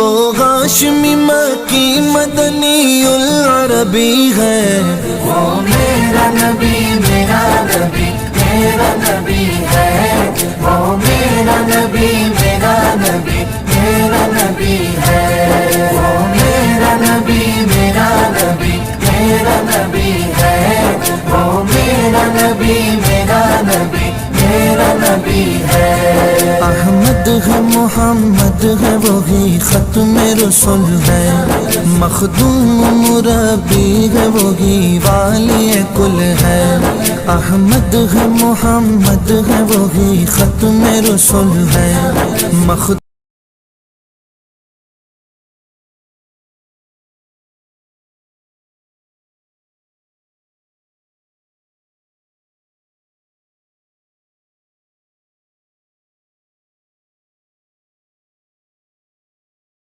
وہ ہاشمی مکی مدنی العربی ہے، وہ میرا نبی میرا نبی میرا نبی ہے، وہ میرا نبی میرا نبی میرا نبی ہے، وہ میرا نبی میرا نبی میرا نبی ہے، وہ میرا نبی میرا نبی میرا نبی ہے۔ احمد ہے محمد ہے وہی ختم رسول ہے، مخدوم مربی ہے وہی والی کل ہے، احمد ہے محمد ہے وہی ختم رسول ہے،